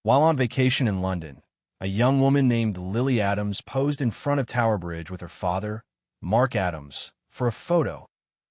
While on vacation in London, a young woman named Lily Adams posed in front of Tower Bridge with her father, Mark Adams, for a photo,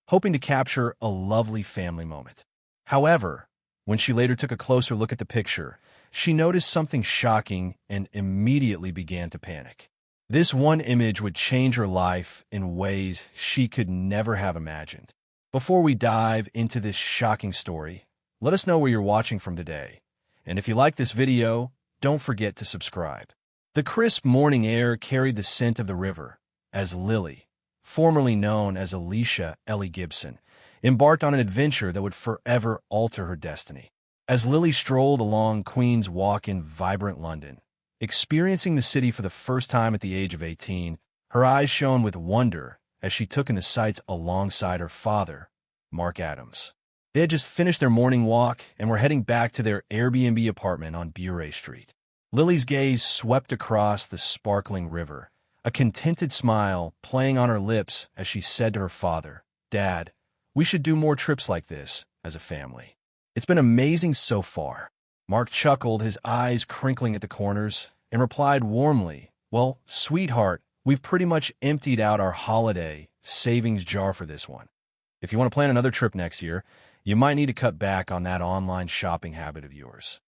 hoping to capture a lovely family moment. However, when she later took a closer look at the picture, she noticed something shocking and immediately began to panic. This one image would change her life in ways she could never have imagined. Before we dive into this shocking story, let us know where you're watching from today. And if you like this video, don't forget to subscribe. The crisp morning air carried the scent of the river as Lily, formerly known as Alicia Ellie Gibson, embarked on an adventure that would forever alter her destiny. As Lily strolled along Queen's Walk in vibrant London, experiencing the city for the first time at the age of 18, her eyes shone with wonder as she took in the sights alongside her father, Mark Adams. They had just finished their morning walk and were heading back to their Airbnb apartment on Bury Street. Lily's gaze swept across the sparkling river, a contented smile playing on her lips as she said to her father, "Dad, we should do more trips like this as a family. It's been amazing so far." Mark chuckled, his eyes crinkling at the corners, and replied warmly, "Well, sweetheart, we've pretty much emptied out our holiday savings jar for this one. If you want to plan another trip next year, you might need to cut back on that online shopping habit of yours."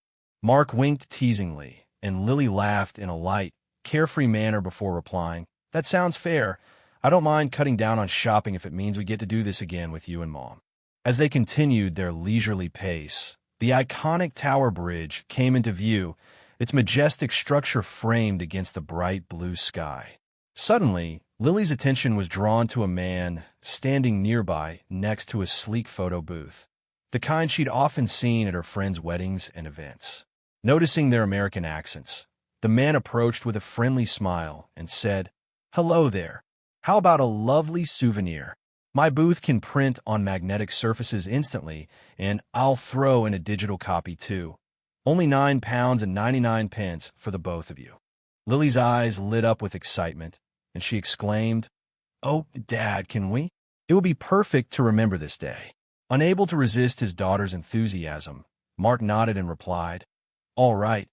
Mark winked teasingly, and Lily laughed in a light, carefree manner before replying, "That sounds fair. I don't mind cutting down on shopping if it means we get to do this again with you and Mom." As they continued their leisurely pace, the iconic Tower Bridge came into view, its majestic structure framed against the bright blue sky. Suddenly, Lily's attention was drawn to a man standing nearby next to a sleek photo booth, the kind she'd often seen at her friends' weddings and events. Noticing their American accents, the man approached with a friendly smile and said, "Hello there. How about a lovely souvenir? My booth can print on magnetic surfaces instantly, and I'll throw in a digital copy too. Only £9.99 for the both of you." Lily's eyes lit up with excitement, and she exclaimed, "Oh, Dad, can we? It will be perfect to remember this day." Unable to resist his daughter's enthusiasm, Mark nodded and replied, "All right,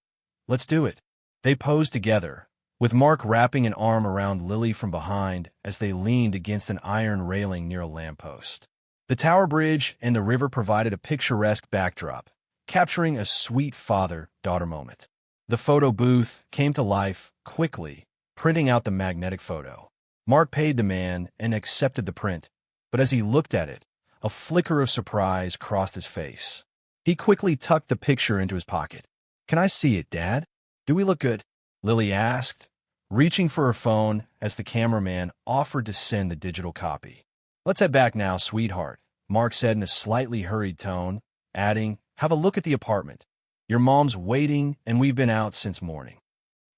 let's do it." They posed together, with Mark wrapping an arm around Lily from behind as they leaned against an iron railing near a lamppost. The Tower Bridge and the river provided a picturesque backdrop, capturing a sweet father-daughter moment. The photo booth came to life quickly, printing out the magnetic photo. Mark paid the man and accepted the print, but as he looked at it, a flicker of surprise crossed his face. He quickly tucked the picture into his pocket. "Can I see it, Dad? Do we look good?" Lily asked, reaching for her phone as the cameraman offered to send the digital copy. "Let's head back now, sweetheart," Mark said in a slightly hurried tone, adding, "Have a look at the apartment. Your mom's waiting, and we've been out since morning."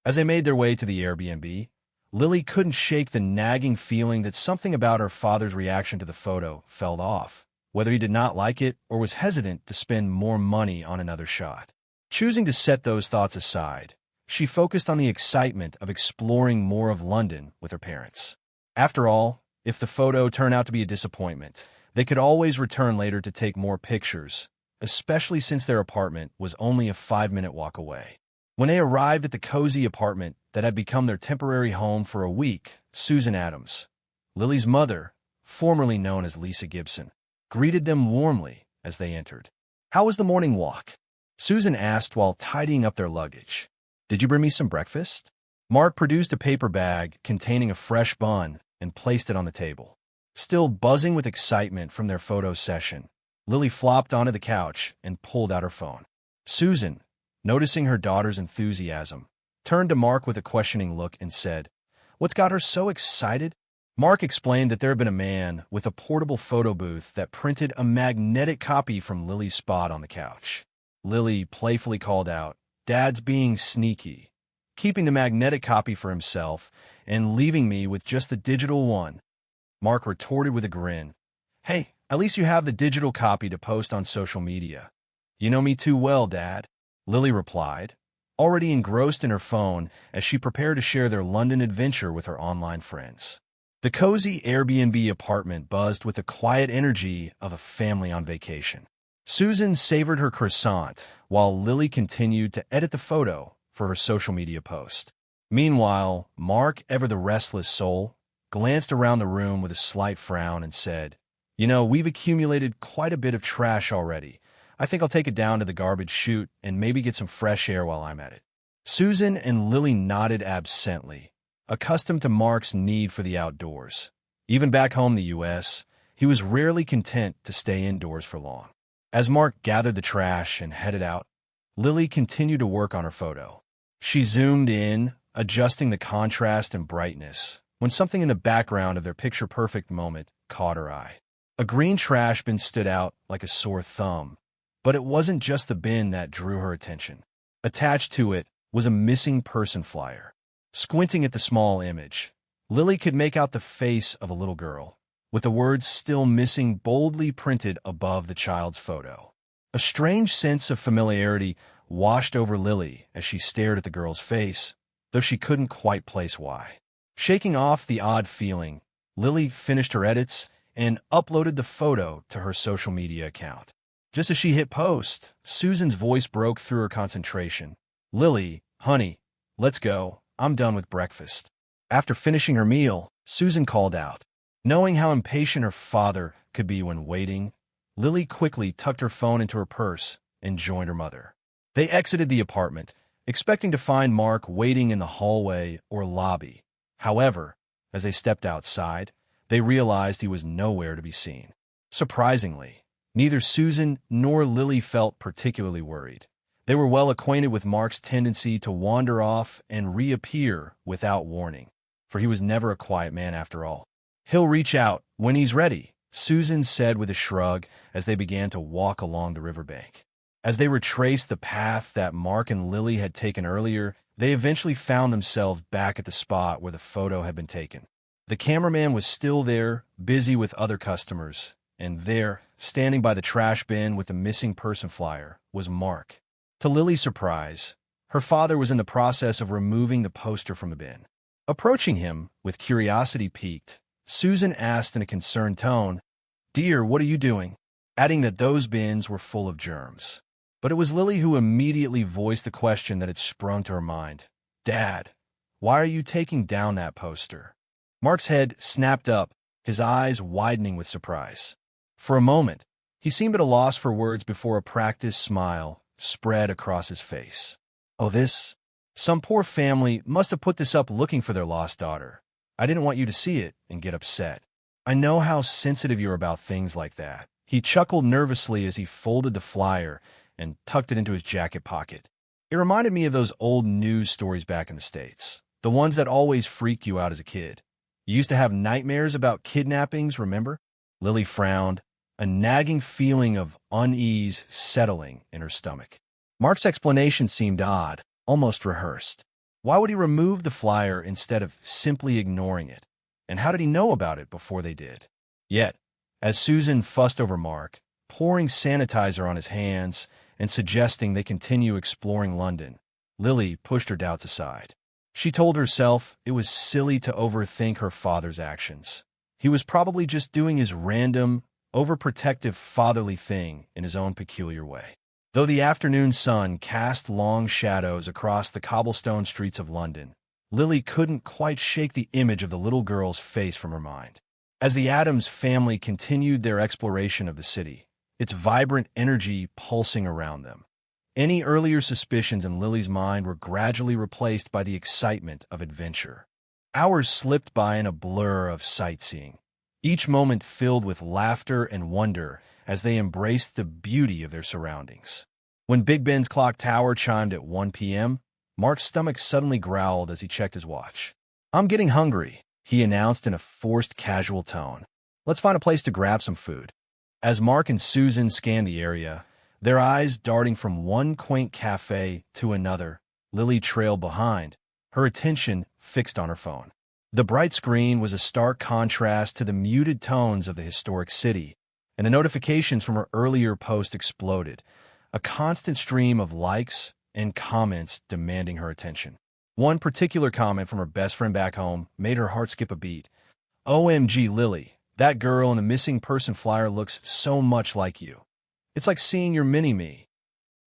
As they made their way to the Airbnb, Lily couldn't shake the nagging feeling that something about her father's reaction to the photo felt off, whether he did not like it or was hesitant to spend more money on another shot. Choosing to set those thoughts aside, she focused on the excitement of exploring more of London with her parents. After all, if the photo turned out to be a disappointment, they could always return later to take more pictures, especially since their apartment was only a 5-minute walk away. When they arrived at the cozy apartment that had become their temporary home for a week, Susan Adams, Lily's mother, formerly known as Lisa Gibson, greeted them warmly as they entered. "How was the morning walk?" Susan asked while tidying up their luggage. "Did you bring me some breakfast?" Mark produced a paper bag containing a fresh bun and placed it on the table. Still buzzing with excitement from their photo session, Lily flopped onto the couch and pulled out her phone. Susan, noticing her daughter's enthusiasm, turned to Mark with a questioning look and said, "What's got her so excited?" Mark explained that there had been a man with a portable photo booth that printed a magnetic copy from Lily's spot on the couch. Lily playfully called out, "Dad's being sneaky, keeping the magnetic copy for himself and leaving me with just the digital one." Mark retorted with a grin, "Hey, at least you have the digital copy to post on social media." "You know me too well, Dad," Lily replied, already engrossed in her phone as she prepared to share their London adventure with her online friends. The cozy Airbnb apartment buzzed with the quiet energy of a family on vacation. Susan savored her croissant while Lily continued to edit the photo for her social media post. Meanwhile, Mark, ever the restless soul, glanced around the room with a slight frown and said, we've accumulated quite a bit of trash already. I think I'll take it down to the garbage chute and maybe get some fresh air while I'm at it. Susan and Lily nodded absently, accustomed to Mark's need for the outdoors. Even back home in the U.S., he was rarely content to stay indoors for long. As Mark gathered the trash and headed out, Lily continued to work on her photo. She zoomed in, adjusting the contrast and brightness, when something in the background of their picture-perfect moment caught her eye. A green trash bin stood out like a sore thumb, but it wasn't just the bin that drew her attention. Attached to it was a missing person flyer. Squinting at the small image, Lily could make out the face of a little girl, with the words still missing boldly printed above the child's photo. A strange sense of familiarity washed over Lily as she stared at the girl's face, though she couldn't quite place why. Shaking off the odd feeling, Lily finished her edits and uploaded the photo to her social media account. Just as she hit post, Susan's voice broke through her concentration. "Lily, honey, let's go. I'm done with breakfast." After finishing her meal, Susan called out. Knowing how impatient her father could be when waiting, Lily quickly tucked her phone into her purse and joined her mother. They exited the apartment, expecting to find Mark waiting in the hallway or lobby. However, as they stepped outside, they realized he was nowhere to be seen. Surprisingly, neither Susan nor Lily felt particularly worried. They were well acquainted with Mark's tendency to wander off and reappear without warning, for he was never a quiet man after all. "He'll reach out when he's ready," Susan said with a shrug as they began to walk along the riverbank. As they retraced the path that Mark and Lily had taken earlier, they eventually found themselves back at the spot where the photo had been taken. The cameraman was still there, busy with other customers, and there, standing by the trash bin with the missing person flyer, was Mark. To Lily's surprise, her father was in the process of removing the poster from the bin. Approaching him, with curiosity piqued, Susan asked in a concerned tone, "Dear, what are you doing?" adding that those bins were full of germs. But it was Lily who immediately voiced the question that had sprung to her mind. "Dad, why are you taking down that poster?" Mark's head snapped up, his eyes widening with surprise. For a moment, he seemed at a loss for words before a practiced smile spread across his face. "Oh, this? Some poor family must have put this up looking for their lost daughter. I didn't want you to see it and get upset. I know how sensitive you're about things like that." He chuckled nervously as he folded the flyer and tucked it into his jacket pocket. It reminded me of those old news stories back in the States, the ones that always freaked you out as a kid. You used to have nightmares about kidnappings, remember? Lily frowned, a nagging feeling of unease settling in her stomach. Mark's explanation seemed odd, almost rehearsed. Why would he remove the flyer instead of simply ignoring it? And how did he know about it before they did? Yet, as Susan fussed over Mark, pouring sanitizer on his hands and suggesting they continue exploring London, Lily pushed her doubts aside. She told herself it was silly to overthink her father's actions. He was probably just doing his random, overprotective fatherly thing in his own peculiar way. Though the afternoon sun cast long shadows across the cobblestone streets of London, Lily couldn't quite shake the image of the little girl's face from her mind. As the Addams family continued their exploration of the city, its vibrant energy pulsing around them, any earlier suspicions in Lily's mind were gradually replaced by the excitement of adventure. Hours slipped by in a blur of sightseeing, each moment filled with laughter and wonder as they embraced the beauty of their surroundings. When Big Ben's clock tower chimed at 1 p.m., Mark's stomach suddenly growled as he checked his watch. "I'm getting hungry," he announced in a forced casual tone. "Let's find a place to grab some food." As Mark and Susan scanned the area, their eyes darting from one quaint cafe to another, Lily trailed behind, her attention fixed on her phone. The bright screen was a stark contrast to the muted tones of the historic city, and the notifications from her earlier post exploded, a constant stream of likes and comments demanding her attention. One particular comment from her best friend back home made her heart skip a beat. "OMG, Lily, that girl in the missing person flyer looks so much like you." It's like seeing your mini-me.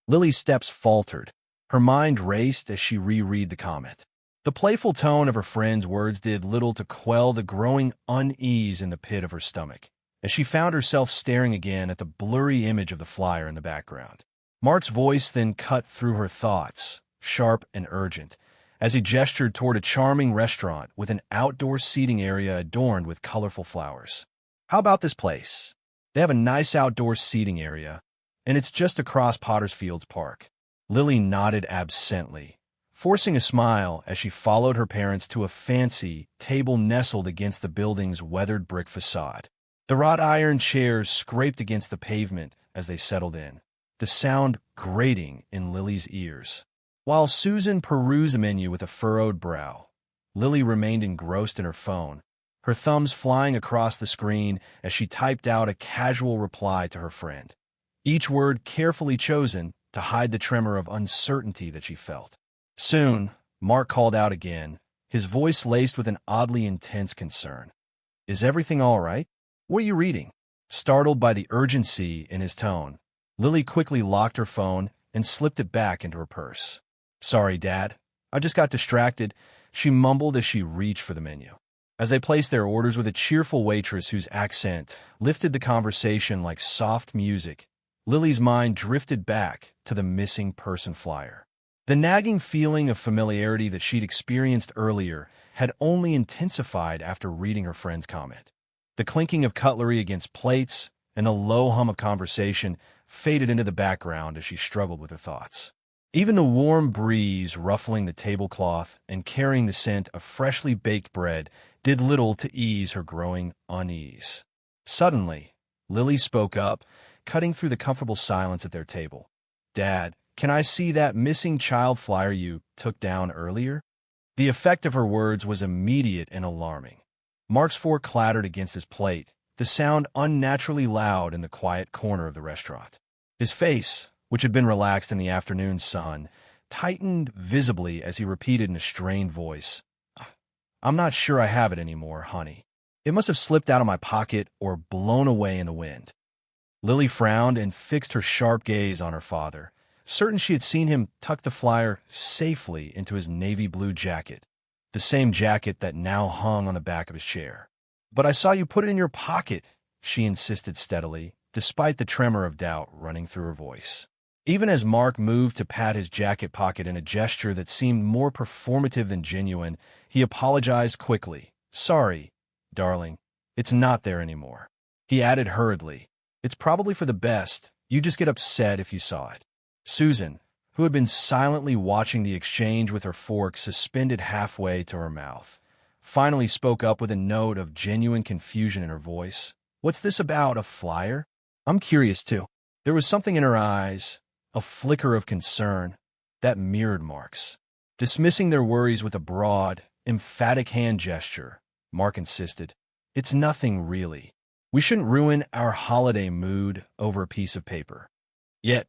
Lily's steps faltered. Her mind raced as she reread the comment. The playful tone of her friend's words did little to quell the growing unease in the pit of her stomach, as she found herself staring again at the blurry image of the flyer in the background. Mark's voice then cut through her thoughts, sharp and urgent, as he gestured toward a charming restaurant with an outdoor seating area adorned with colorful flowers. How about this place? They have a nice outdoor seating area, and it's just across Pottersfield's Park. Lily nodded absently, forcing a smile as she followed her parents to a fancy table nestled against the building's weathered brick facade. The wrought iron chairs scraped against the pavement as they settled in, the sound grating in Lily's ears. While Susan perused a menu with a furrowed brow, Lily remained engrossed in her phone, her thumbs flying across the screen as she typed out a casual reply to her friend, each word carefully chosen to hide the tremor of uncertainty that she felt. Soon, Mark called out again, his voice laced with an oddly intense concern. "Is everything all right? What are you reading?" Startled by the urgency in his tone, Lily quickly locked her phone and slipped it back into her purse. "Sorry, Dad. I just got distracted," she mumbled as she reached for the menu. As they placed their orders with a cheerful waitress whose accent lifted the conversation like soft music, Lily's mind drifted back to the missing person flyer. The nagging feeling of familiarity that she'd experienced earlier had only intensified after reading her friend's comment. The clinking of cutlery against plates and a low hum of conversation faded into the background as she struggled with her thoughts. Even the warm breeze ruffling the tablecloth and carrying the scent of freshly baked bread did little to ease her growing unease. Suddenly, Lily spoke up, cutting through the comfortable silence at their table. "Dad, can I see that missing child flyer you took down earlier?" The effect of her words was immediate and alarming. Mark's fork clattered against his plate, the sound unnaturally loud in the quiet corner of the restaurant. His face, which had been relaxed in the afternoon sun, tightened visibly as he repeated in a strained voice, "I'm not sure I have it anymore, honey. It must have slipped out of my pocket or blown away in the wind." Lily frowned and fixed her sharp gaze on her father, certain she had seen him tuck the flyer safely into his navy blue jacket, the same jacket that now hung on the back of his chair. "But I saw you put it in your pocket," she insisted steadily, despite the tremor of doubt running through her voice. Even as Mark moved to pat his jacket pocket in a gesture that seemed more performative than genuine, he apologized quickly. "Sorry, darling, it's not there anymore." He added hurriedly, "It's probably for the best. You just get upset if you saw it." Susan, who had been silently watching the exchange with her fork suspended halfway to her mouth, finally spoke up with a note of genuine confusion in her voice. "What's this about, a flyer? I'm curious too." There was something in her eyes, a flicker of concern, that mirrored Mark's. Dismissing their worries with a broad, emphatic hand gesture, Mark insisted, "It's nothing really. We shouldn't ruin our holiday mood over a piece of paper." Yet,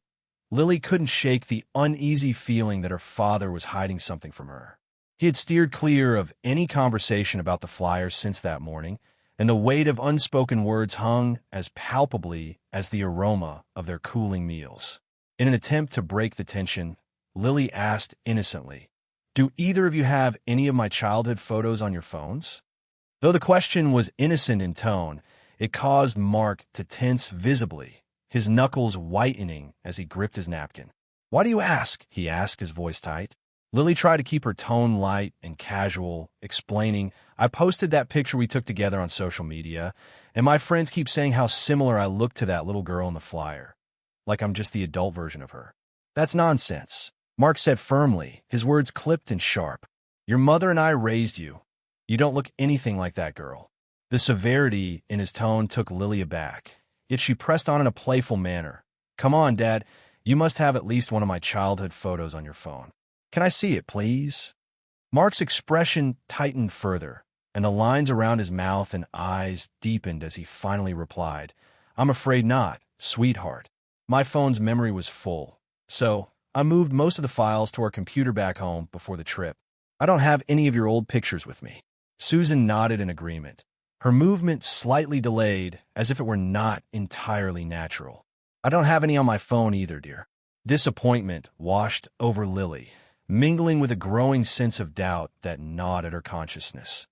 Lily couldn't shake the uneasy feeling that her father was hiding something from her. He had steered clear of any conversation about the flyer since that morning, and the weight of unspoken words hung as palpably as the aroma of their cooling meals. In an attempt to break the tension, Lily asked innocently, "Do either of you have any of my childhood photos on your phones?" Though the question was innocent in tone, it caused Mark to tense visibly, his knuckles whitening as he gripped his napkin. "Why do you ask?" he asked, his voice tight. Lily tried to keep her tone light and casual, explaining, "I posted that picture we took together on social media, and my friends keep saying how similar I look to that little girl in the flyer. Like I'm just the adult version of her." "That's nonsense," Mark said firmly, his words clipped and sharp. "Your mother and I raised you. You don't look anything like that girl." The severity in his tone took Lily aback, yet she pressed on in a playful manner. "Come on, Dad. You must have at least one of my childhood photos on your phone. Can I see it, please?" Mark's expression tightened further, and the lines around his mouth and eyes deepened as he finally replied, "I'm afraid not, sweetheart. My phone's memory was full, so I moved most of the files to our computer back home before the trip. I don't have any of your old pictures with me." Susan nodded in agreement, her movement slightly delayed as if it were not entirely natural. I don't have any on my phone either, dear. Disappointment washed over Lily, mingling with a growing sense of doubt that gnawed at her consciousness.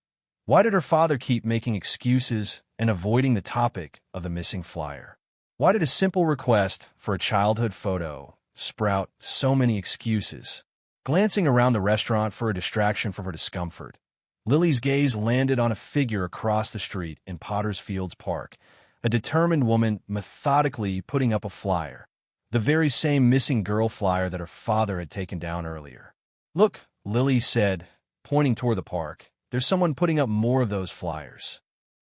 Why did her father keep making excuses and avoiding the topic of the missing flyer? Why did a simple request for a childhood photo sprout so many excuses? Glancing around the restaurant for a distraction from her discomfort, Lily's gaze landed on a figure across the street in Potter's Fields Park, a determined woman methodically putting up a flyer, the very same missing girl flyer that her father had taken down earlier. Look, Lily said, pointing toward the park, there's someone putting up more of those flyers.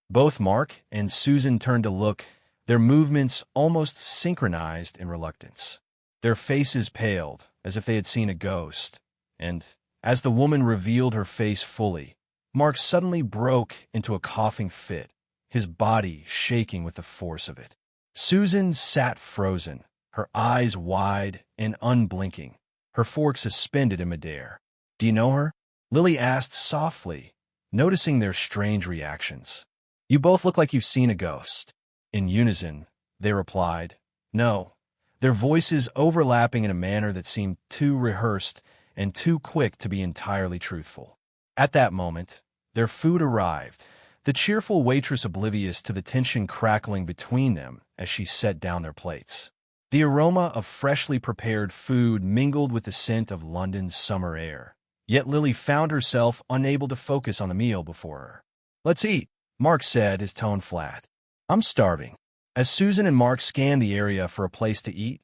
Both Mark and Susan turned to look, their movements almost synchronized in reluctance. Their faces paled, as if they had seen a ghost, and, as the woman revealed her face fully, Mark suddenly broke into a coughing fit, his body shaking with the force of it. Susan sat frozen, her eyes wide and unblinking, her fork suspended in midair. Do you know her? Lily asked softly, noticing their strange reactions. You both look like you've seen a ghost. In unison, they replied, no, their voices overlapping in a manner that seemed too rehearsed and too quick to be entirely truthful. At that moment, their food arrived, the cheerful waitress oblivious to the tension crackling between them as she set down their plates. The aroma of freshly prepared food mingled with the scent of London's summer air. Yet Lily found herself unable to focus on the meal before her. Let's eat, Mark said, his tone flat. I'm starving. As Susan and Mark scanned the area for a place to eat,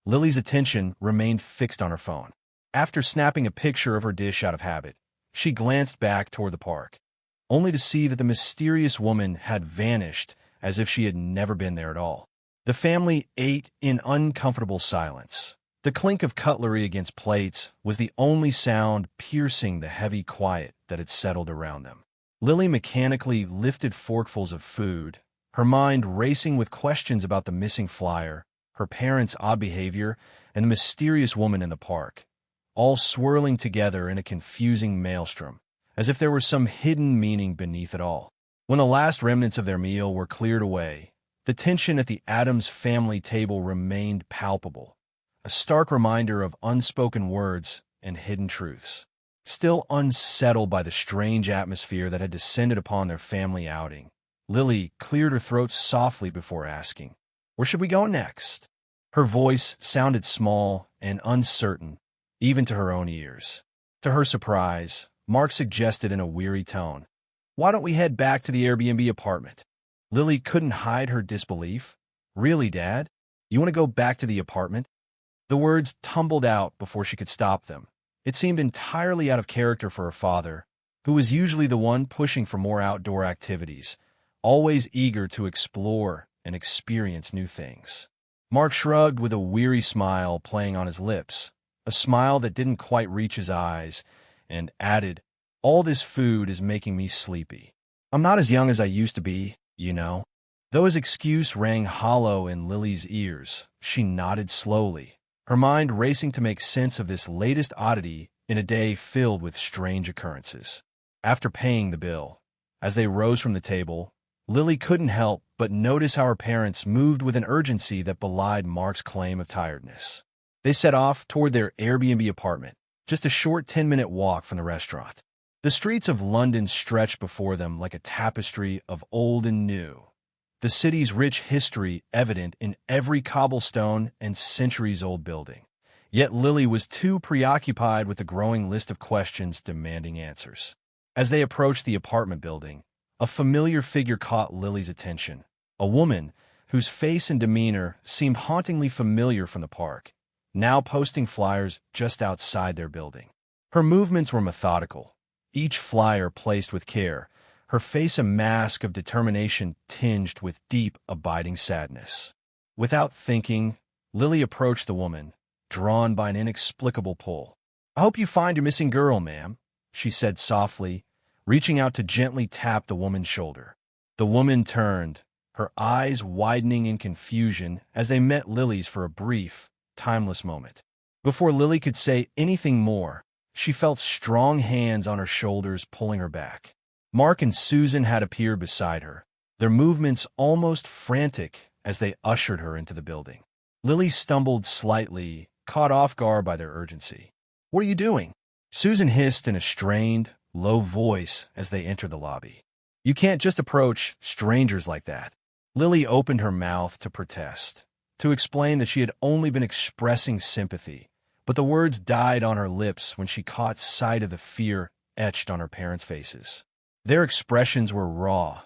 Lily's attention remained fixed on her phone. After snapping a picture of her dish out of habit, she glanced back toward the park, only to see that the mysterious woman had vanished as if she had never been there at all. The family ate in uncomfortable silence. The clink of cutlery against plates was the only sound piercing the heavy quiet that had settled around them. Lily mechanically lifted forkfuls of food, her mind racing with questions about the missing flyer, her parents' odd behavior, and the mysterious woman in the park, all swirling together in a confusing maelstrom, as if there were some hidden meaning beneath it all. When the last remnants of their meal were cleared away, the tension at the Addams family table remained palpable, a stark reminder of unspoken words and hidden truths. Still unsettled by the strange atmosphere that had descended upon their family outing, Lily cleared her throat softly before asking, "Where should we go next?" Her voice sounded small and uncertain, even to her own ears. To her surprise, Mark suggested in a weary tone, "Why don't we head back to the Airbnb apartment?" Lily couldn't hide her disbelief. "Really, Dad? You want to go back to the apartment?" The words tumbled out before she could stop them. It seemed entirely out of character for her father, who was usually the one pushing for more outdoor activities, always eager to explore and experience new things. Mark shrugged with a weary smile playing on his lips, a smile that didn't quite reach his eyes, and added, "All this food is making me sleepy. I'm not as young as I used to be, you know." Though his excuse rang hollow in Lily's ears, she nodded slowly, her mind racing to make sense of this latest oddity in a day filled with strange occurrences. After paying the bill, as they rose from the table, Lily couldn't help but notice how her parents moved with an urgency that belied Mark's claim of tiredness. They set off toward their Airbnb apartment, just a short 10-minute walk from the restaurant. The streets of London stretched before them like a tapestry of old and new, the city's rich history evident in every cobblestone and centuries-old building. Yet Lily was too preoccupied with the growing list of questions demanding answers. As they approached the apartment building, a familiar figure caught Lily's attention, a woman whose face and demeanor seemed hauntingly familiar from the park, now posting flyers just outside their building. Her movements were methodical, each flyer placed with care, her face a mask of determination tinged with deep, abiding sadness. Without thinking, Lily approached the woman, drawn by an inexplicable pull. "I hope you find your missing girl, ma'am," she said softly, reaching out to gently tap the woman's shoulder. The woman turned, her eyes widening in confusion as they met Lily's for a brief, timeless moment. Before Lily could say anything more, she felt strong hands on her shoulders pulling her back. Mark and Susan had appeared beside her, their movements almost frantic as they ushered her into the building. Lily stumbled slightly, caught off guard by their urgency. "What are you doing?" Susan hissed in a strained, low voice as they entered the lobby. "You can't just approach strangers like that." Lily opened her mouth to protest, to explain that she had only been expressing sympathy, but the words died on her lips when she caught sight of the fear etched on her parents' faces. Their expressions were raw,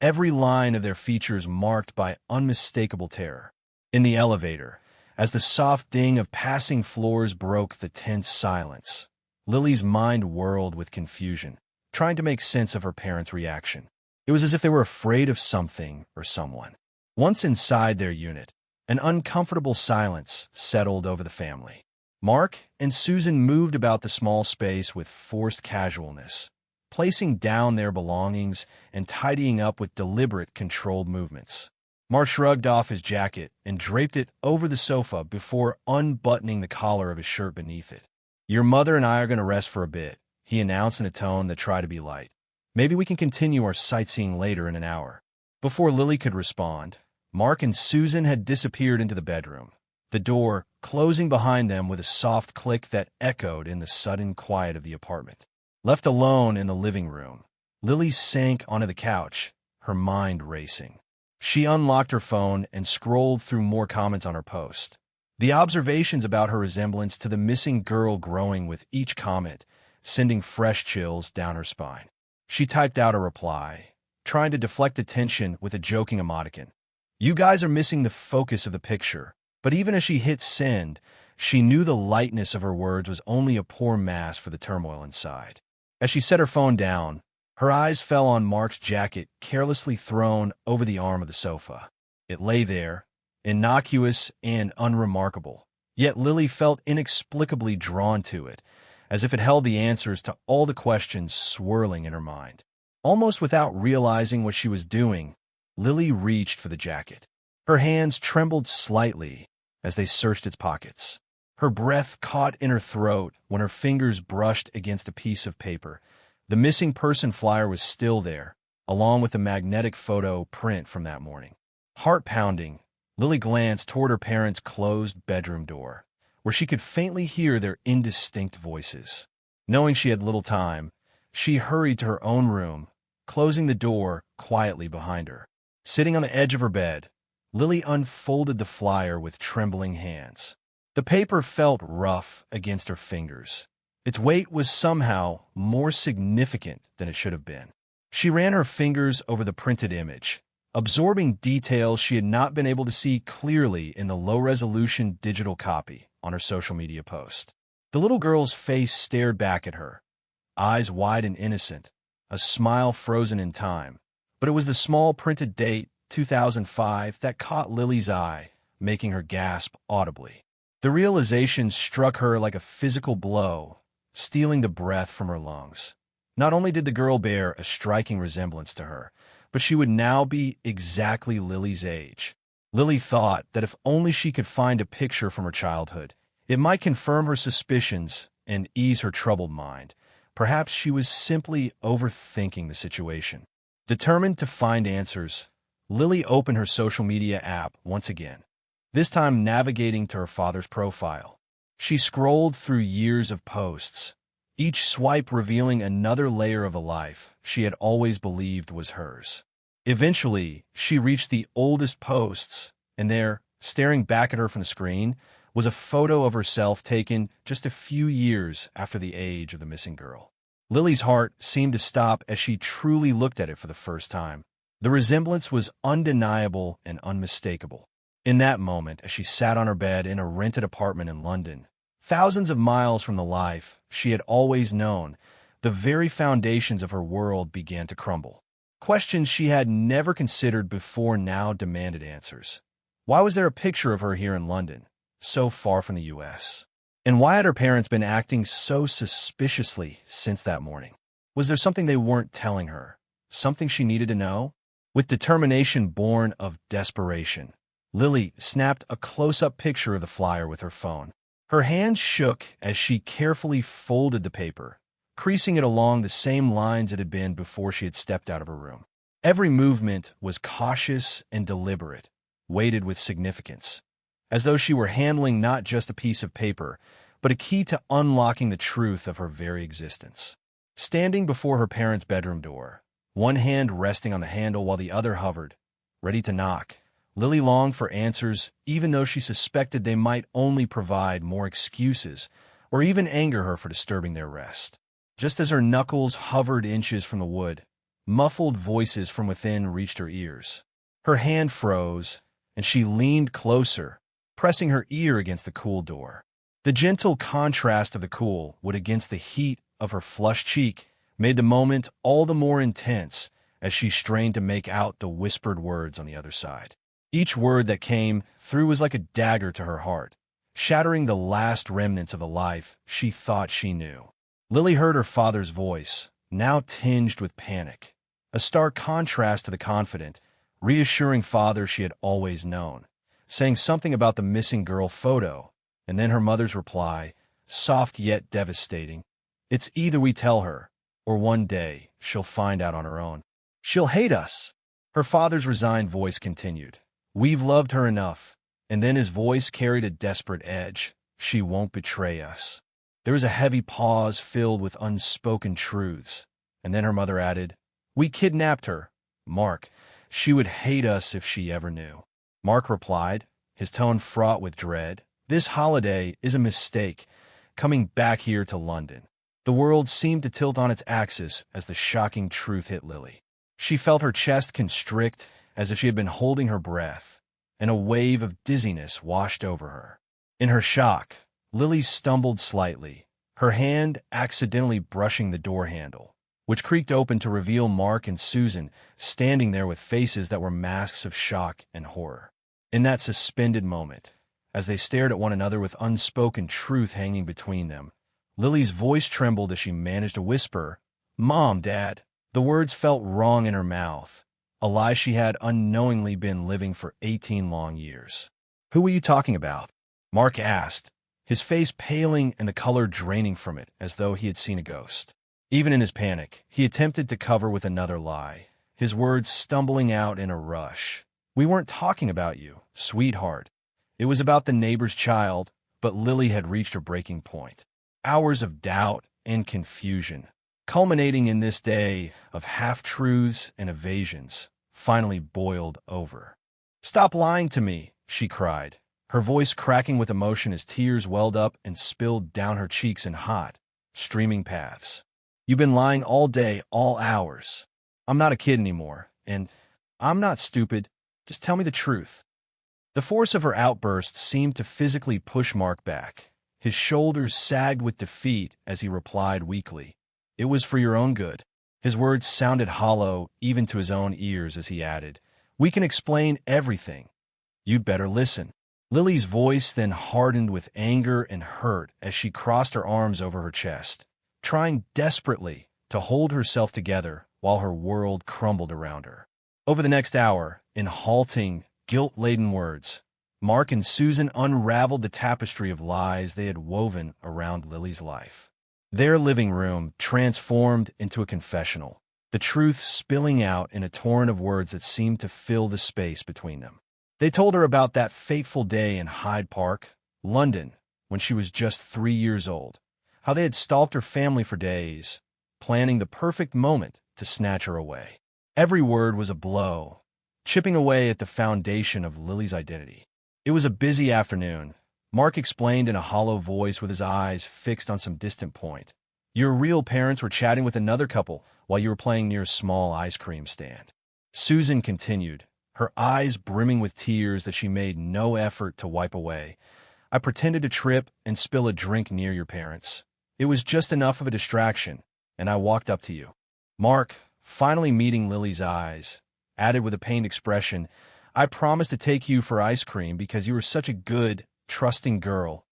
every line of their features marked by unmistakable terror. In the elevator, as the soft ding of passing floors broke the tense silence, Lily's mind whirled with confusion, trying to make sense of her parents' reaction. It was as if they were afraid of something or someone. Once inside their unit, an uncomfortable silence settled over the family. Mark and Susan moved about the small space with forced casualness, placing down their belongings and tidying up with deliberate, controlled movements. Mark shrugged off his jacket and draped it over the sofa before unbuttoning the collar of his shirt beneath it. "Your mother and I are going to rest for a bit," he announced in a tone that tried to be light. "Maybe we can continue our sightseeing later in an hour." Before Lily could respond, Mark and Susan had disappeared into the bedroom, the door closing behind them with a soft click that echoed in the sudden quiet of the apartment. Left alone in the living room, Lily sank onto the couch, her mind racing. She unlocked her phone and scrolled through more comments on her post, the observations about her resemblance to the missing girl growing with each comment, sending fresh chills down her spine. She typed out a reply, trying to deflect attention with a joking emoticon. "You guys are missing the focus of the picture." But even as she hit send, she knew the lightness of her words was only a poor mask for the turmoil inside. As she set her phone down, her eyes fell on Mark's jacket carelessly thrown over the arm of the sofa. It lay there, innocuous and unremarkable, yet Lily felt inexplicably drawn to it, as if it held the answers to all the questions swirling in her mind. Almost without realizing what she was doing, Lily reached for the jacket. Her hands trembled slightly as they searched its pockets. Her breath caught in her throat when her fingers brushed against a piece of paper. The missing person flyer was still there, along with the magnetic photo print from that morning. Heart pounding, Lily glanced toward her parents' closed bedroom door, where she could faintly hear their indistinct voices. Knowing she had little time, she hurried to her own room, closing the door quietly behind her. Sitting on the edge of her bed, Lily unfolded the flyer with trembling hands. The paper felt rough against her fingers. Its weight was somehow more significant than it should have been. She ran her fingers over the printed image, absorbing details she had not been able to see clearly in the low-resolution digital copy on her social media post. The little girl's face stared back at her, eyes wide and innocent, a smile frozen in time. But it was the small printed date, 2005, that caught Lily's eye, making her gasp audibly. The realization struck her like a physical blow, stealing the breath from her lungs. Not only did the girl bear a striking resemblance to her, but she would now be exactly Lily's age. Lily thought that if only she could find a picture from her childhood, it might confirm her suspicions and ease her troubled mind. Perhaps she was simply overthinking the situation. Determined to find answers, Lily opened her social media app once again, this time navigating to her father's profile. She scrolled through years of posts, each swipe revealing another layer of a life she had always believed was hers. Eventually, she reached the oldest posts, and there, staring back at her from the screen, was a photo of herself taken just a few years after the age of the missing girl. Lily's heart seemed to stop as she truly looked at it for the first time. The resemblance was undeniable and unmistakable. In that moment, as she sat on her bed in a rented apartment in London, thousands of miles from the life she had always known, the very foundations of her world began to crumble. Questions she had never considered before now demanded answers. Why was there a picture of her here in London, so far from the U.S.? And why had her parents been acting so suspiciously since that morning? Was there something they weren't telling her? Something she needed to know? With determination born of desperation, Lily snapped a close-up picture of the flyer with her phone. Her hands shook as she carefully folded the paper, creasing it along the same lines it had been before she had stepped out of her room. Every movement was cautious and deliberate, weighted with significance. as though she were handling not just a piece of paper, but a key to unlocking the truth of her very existence. Standing before her parents' bedroom door, one hand resting on the handle while the other hovered, ready to knock, Lily longed for answers, even though she suspected they might only provide more excuses or even anger her for disturbing their rest. Just as her knuckles hovered inches from the wood, muffled voices from within reached her ears. Her hand froze, and she leaned closer, pressing her ear against the cool door. The gentle contrast of the cool wood against the heat of her flushed cheek made the moment all the more intense as she strained to make out the whispered words on the other side. Each word that came through was like a dagger to her heart, shattering the last remnants of a life she thought she knew. Lily heard her father's voice, now tinged with panic, a stark contrast to the confident, reassuring father she had always known, saying something about the missing girl photo, and then her mother's reply, soft yet devastating, "It's either we tell her, or one day she'll find out on her own. She'll hate us." Her father's resigned voice continued, "We've loved her enough," and then his voice carried a desperate edge, "She won't betray us." There was a heavy pause filled with unspoken truths, and then her mother added, "We kidnapped her, Mark. She would hate us if she ever knew." Mark replied, his tone fraught with dread, "This holiday is a mistake, coming back here to London." The world seemed to tilt on its axis as the shocking truth hit Lily. She felt her chest constrict as if she had been holding her breath, and a wave of dizziness washed over her. In her shock, Lily stumbled slightly, her hand accidentally brushing the door handle, which creaked open to reveal Mark and Susan standing there with faces that were masks of shock and horror. In that suspended moment, as they stared at one another with unspoken truth hanging between them, Lily's voice trembled as she managed to whisper, "Mom, Dad." The words felt wrong in her mouth, a lie she had unknowingly been living for 18 long years. "Who were you talking about?" Mark asked, his face paling and the color draining from it as though he had seen a ghost. Even in his panic, he attempted to cover with another lie, his words stumbling out in a rush. "We weren't talking about you, sweetheart. It was about the neighbor's child," but Lily had reached her breaking point. Hours of doubt and confusion, culminating in this day of half-truths and evasions, finally boiled over. "Stop lying to me," she cried, her voice cracking with emotion as tears welled up and spilled down her cheeks in hot, streaming paths. "You've been lying all day, all hours. I'm not a kid anymore, and I'm not stupid. Just tell me the truth." The force of her outburst seemed to physically push Mark back. His shoulders sagged with defeat as he replied weakly, "It was for your own good." His words sounded hollow even to his own ears as he added, "We can explain everything. You'd better listen." Lily's voice then hardened with anger and hurt as she crossed her arms over her chest, trying desperately to hold herself together while her world crumbled around her. Over the next hour, in halting, guilt-laden words, Mark and Susan unraveled the tapestry of lies they had woven around Lily's life. Their living room transformed into a confessional, the truth spilling out in a torrent of words that seemed to fill the space between them. They told her about that fateful day in Hyde Park, London, when she was just 3 years old, how they had stalked her family for days, planning the perfect moment to snatch her away. Every word was a blow, chipping away at the foundation of Lily's identity. It was a busy afternoon, Mark explained in a hollow voice with his eyes fixed on some distant point. "Your real parents were chatting with another couple while you were playing near a small ice cream stand." Susan continued, her eyes brimming with tears that she made no effort to wipe away. "I pretended to trip and spill a drink near your parents. It was just enough of a distraction, and I walked up to you." Mark, finally meeting Lily's eyes, added with a pained expression, "I promised to take you for ice cream because you were such a good, trusting girl.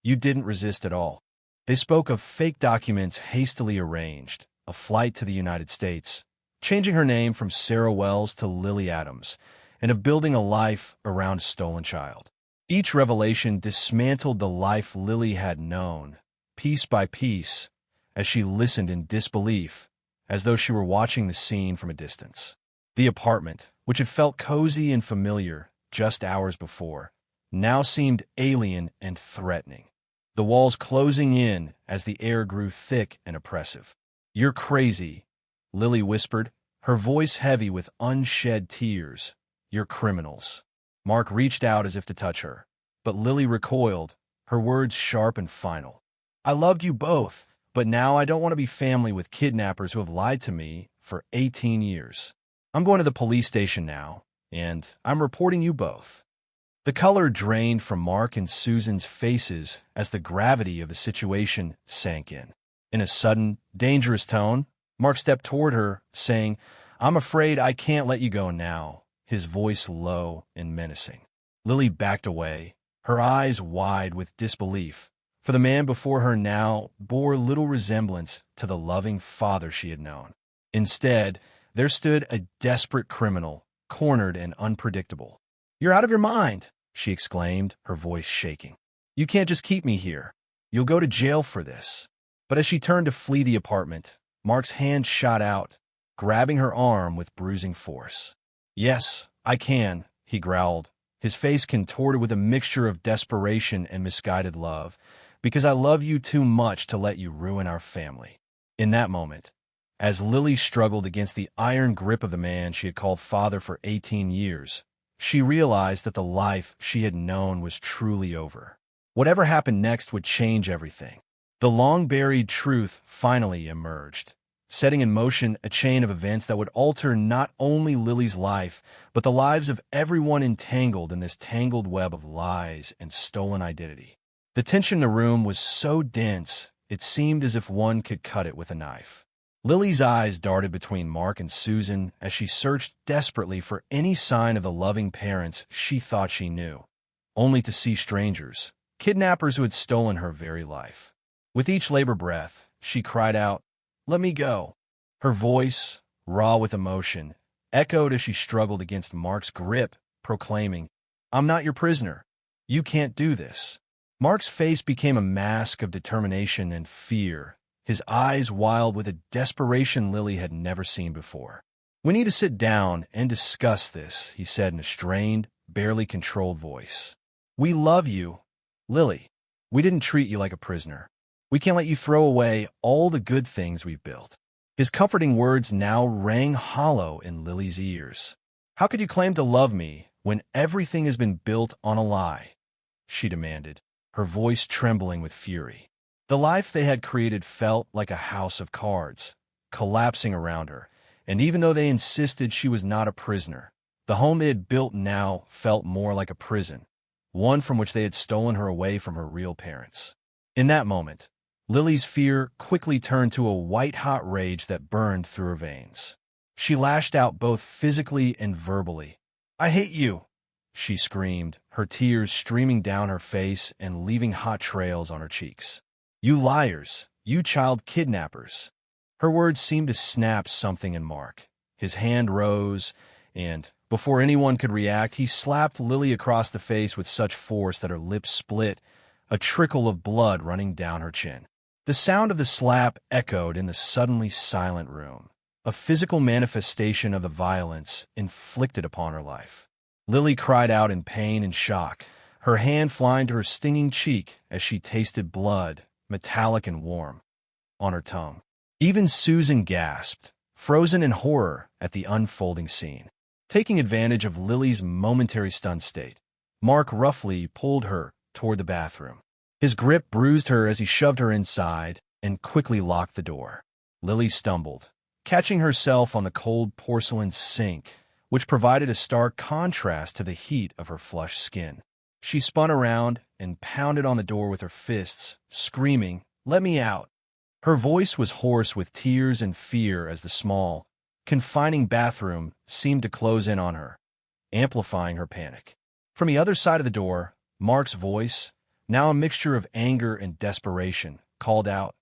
You didn't resist at all." They spoke of fake documents hastily arranged, a flight to the United States, changing her name from Sarah Wells to Lily Adams, and of building a life around a stolen child. Each revelation dismantled the life Lily had known, piece by piece, as she listened in disbelief, as though she were watching the scene from a distance. The apartment, which had felt cozy and familiar just hours before, now seemed alien and threatening, the walls closing in as the air grew thick and oppressive. "You're crazy," Lily whispered, her voice heavy with unshed tears. "You're criminals." Mark reached out as if to touch her, but Lily recoiled, her words sharp and final. "I loved you both, but now I don't want to be family with kidnappers who have lied to me for 18 years. I'm going to the police station now, and I'm reporting you both." The color drained from Mark and Susan's faces as the gravity of the situation sank in. In a sudden, dangerous tone, Mark stepped toward her, saying, "I'm afraid I can't let you go now," his voice low and menacing. Lily backed away, her eyes wide with disbelief, for the man before her now bore little resemblance to the loving father she had known. Instead, there stood a desperate criminal, cornered and unpredictable. "You're out of your mind," she exclaimed, her voice shaking. "You can't just keep me here. You'll go to jail for this." But as she turned to flee the apartment, Mark's hand shot out, grabbing her arm with bruising force. "Yes, I can," he growled, his face contorted with a mixture of desperation and misguided love, "because I love you too much to let you ruin our family." In that moment, as Lily struggled against the iron grip of the man she had called father for 18 years, she realized that the life she had known was truly over. Whatever happened next would change everything. The long-buried truth finally emerged, setting in motion a chain of events that would alter not only Lily's life, but the lives of everyone entangled in this tangled web of lies and stolen identity. The tension in the room was so dense, it seemed as if one could cut it with a knife. Lily's eyes darted between Mark and Susan as she searched desperately for any sign of the loving parents she thought she knew, only to see strangers, kidnappers who had stolen her very life. With each labor breath, she cried out, "Let me go." Her voice, raw with emotion, echoed as she struggled against Mark's grip, proclaiming, "I'm not your prisoner. You can't do this." Mark's face became a mask of determination and fear, his eyes wild with a desperation Lily had never seen before. "We need to sit down and discuss this," he said in a strained, barely controlled voice. "We love you, Lily. We didn't treat you like a prisoner. We can't let you throw away all the good things we've built." His comforting words now rang hollow in Lily's ears. "How could you claim to love me when everything has been built on a lie?" she demanded, her voice trembling with fury. The life they had created felt like a house of cards, collapsing around her, and even though they insisted she was not a prisoner, the home they had built now felt more like a prison, one from which they had stolen her away from her real parents. In that moment, Lily's fear quickly turned to a white-hot rage that burned through her veins. She lashed out both physically and verbally. "I hate you!" she screamed, her tears streaming down her face and leaving hot trails on her cheeks. "You liars! You child kidnappers!" Her words seemed to snap something in Mark. His hand rose, and, before anyone could react, he slapped Lily across the face with such force that her lips split, a trickle of blood running down her chin. The sound of the slap echoed in the suddenly silent room, a physical manifestation of the violence inflicted upon her life. Lily cried out in pain and shock, her hand flying to her stinging cheek as she tasted blood, metallic and warm, on her tongue. Even Susan gasped, frozen in horror at the unfolding scene. Taking advantage of Lily's momentary stunned state, Mark roughly pulled her toward the bathroom. His grip bruised her as he shoved her inside and quickly locked the door. Lily stumbled, catching herself on the cold porcelain sink, which provided a stark contrast to the heat of her flushed skin. She spun around and pounded on the door with her fists, screaming, "Let me out!" Her voice was hoarse with tears and fear as the small, confining bathroom seemed to close in on her, amplifying her panic. From the other side of the door, Mark's voice, now a mixture of anger and desperation, called out,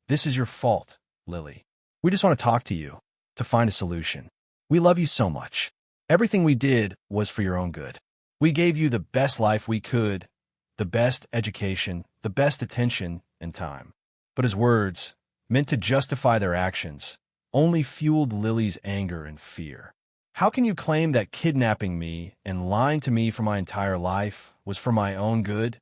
"This is your fault, Lily. We just want to talk to you, to find a solution. We love you so much. Everything we did was for your own good. We gave you the best life we could, the best education, the best attention and time." But his words, meant to justify their actions, only fueled Lily's anger and fear. How can you claim that kidnapping me and lying to me for my entire life was for my own good?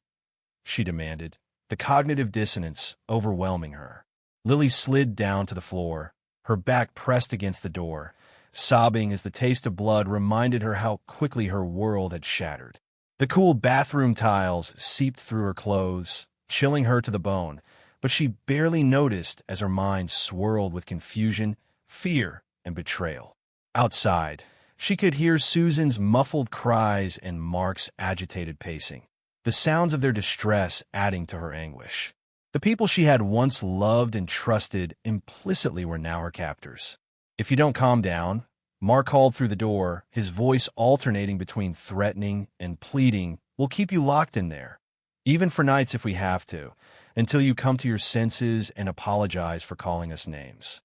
She demanded, the cognitive dissonance overwhelming her. Lily slid down to the floor, her back pressed against the door, sobbing as the taste of blood reminded her how quickly her world had shattered. The cool bathroom tiles seeped through her clothes, chilling her to the bone, but she barely noticed as her mind swirled with confusion, fear, and betrayal. Outside, she could hear Susan's muffled cries and Mark's agitated pacing, the sounds of their distress adding to her anguish. The people she had once loved and trusted implicitly were now her captors. If you don't calm down, Mark called through the door, his voice alternating between threatening and pleading, we'll keep you locked in there, even for nights if we have to, until you come to your senses and apologize for calling us names.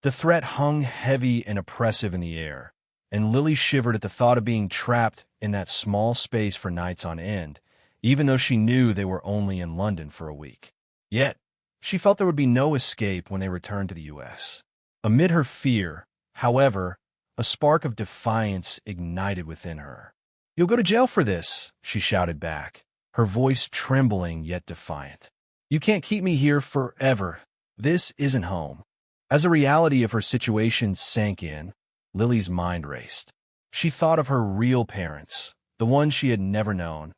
The threat hung heavy and oppressive in the air, and Lily shivered at the thought of being trapped in that small space for nights on end, even though she knew they were only in London for a week. Yet, she felt there would be no escape when they returned to the U.S. Amid her fear, however, a spark of defiance ignited within her. "You'll go to jail for this," she shouted back, her voice trembling yet defiant. "You can't keep me here forever. This isn't home." As the reality of her situation sank in, Lily's mind raced. She thought of her real parents, the ones she had never known,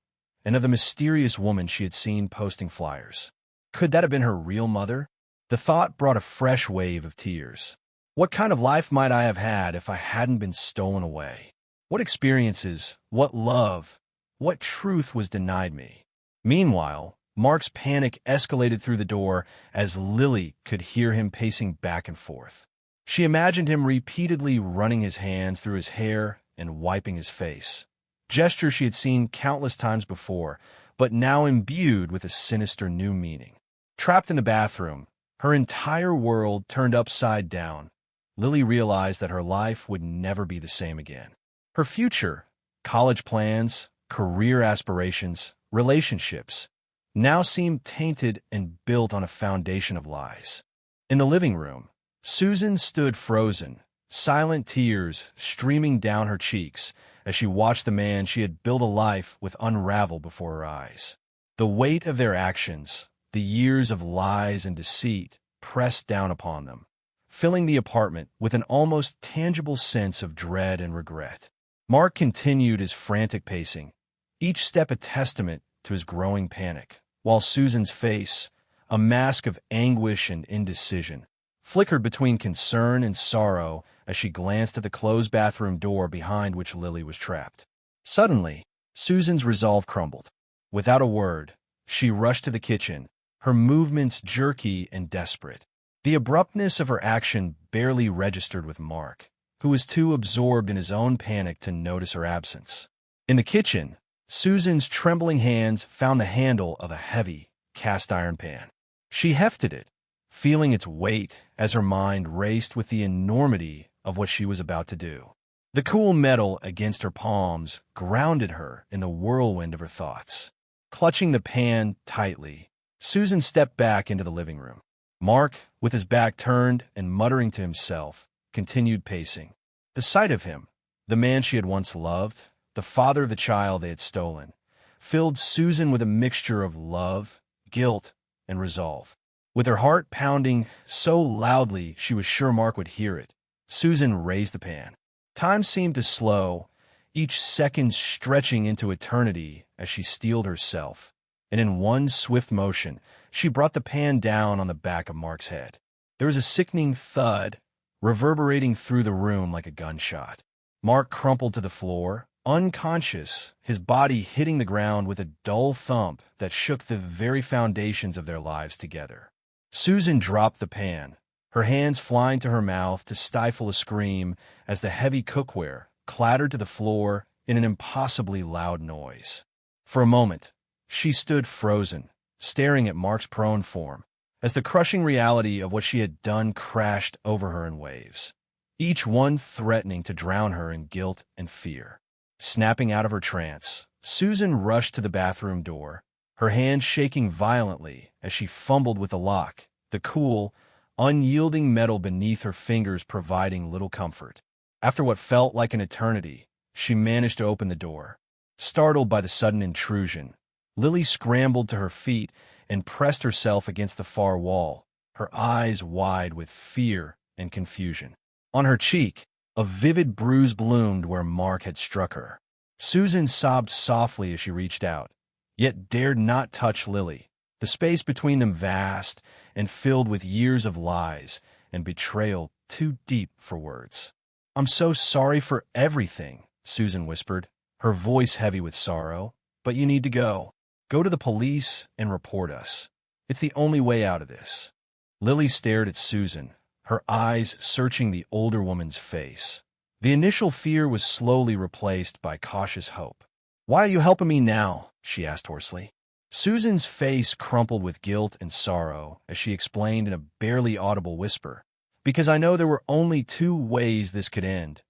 and of the mysterious woman she had seen posting flyers. Could that have been her real mother? The thought brought a fresh wave of tears. What kind of life might I have had if I hadn't been stolen away? What experiences, what love, what truth was denied me? Meanwhile, Mark's panic escalated through the door as Lily could hear him pacing back and forth. She imagined him repeatedly running his hands through his hair and wiping his face, gestures she had seen countless times before, but now imbued with a sinister new meaning. Trapped in the bathroom, her entire world turned upside down, Lily realized that her life would never be the same again. Her future, college plans, career aspirations, relationships, now seemed tainted and built on a foundation of lies. In the living room, Susan stood frozen, silent tears streaming down her cheeks as she watched the man she had built a life with unravel before her eyes. The weight of their actions, the years of lies and deceit, pressed down upon them, filling the apartment with an almost tangible sense of dread and regret. Mark continued his frantic pacing, each step a testament to his growing panic, while Susan's face, a mask of anguish and indecision, flickered between concern and sorrow as she glanced at the closed bathroom door behind which Lily was trapped. Suddenly, Susan's resolve crumbled. Without a word, she rushed to the kitchen, her movements jerky and desperate. The abruptness of her action barely registered with Mark, who was too absorbed in his own panic to notice her absence. In the kitchen, Susan's trembling hands found the handle of a heavy, cast-iron pan. She hefted it, feeling its weight as her mind raced with the enormity of what she was about to do. The cool metal against her palms grounded her in the whirlwind of her thoughts. Clutching the pan tightly, Susan stepped back into the living room. Mark, with his back turned and muttering to himself, continued pacing. The sight of him, the man she had once loved, the father of the child they had stolen, filled Susan with a mixture of love, guilt, and resolve. With her heart pounding so loudly she was sure Mark would hear it, Susan raised the pan. Time seemed to slow, each second stretching into eternity as she steeled herself, and in one swift motion, she brought the pan down on the back of Mark's head. There was a sickening thud, reverberating through the room like a gunshot. Mark crumpled to the floor, unconscious, his body hitting the ground with a dull thump that shook the very foundations of their lives together. Susan dropped the pan, her hands flying to her mouth to stifle a scream as the heavy cookware clattered to the floor in an impossibly loud noise. For a moment, she stood frozen, staring at Mark's prone form, as the crushing reality of what she had done crashed over her in waves, each one threatening to drown her in guilt and fear. Snapping out of her trance, Susan rushed to the bathroom door, her hand shaking violently as she fumbled with the lock, the cool, unyielding metal beneath her fingers providing little comfort. After what felt like an eternity, she managed to open the door. Startled by the sudden intrusion, Lily scrambled to her feet and pressed herself against the far wall, her eyes wide with fear and confusion. On her cheek, a vivid bruise bloomed where Mark had struck her. Susan sobbed softly as she reached out, yet dared not touch Lily, the space between them vast and filled with years of lies and betrayal too deep for words. "I'm so sorry for everything," Susan whispered, her voice heavy with sorrow, "but you need to go. Go to the police and report us. It's the only way out of this." Lily stared at Susan, her eyes searching the older woman's face. The initial fear was slowly replaced by cautious hope. "Why are you helping me now?" she asked hoarsely. Susan's face crumpled with guilt and sorrow as she explained in a barely audible whisper, "Because I know there were only two ways this could end.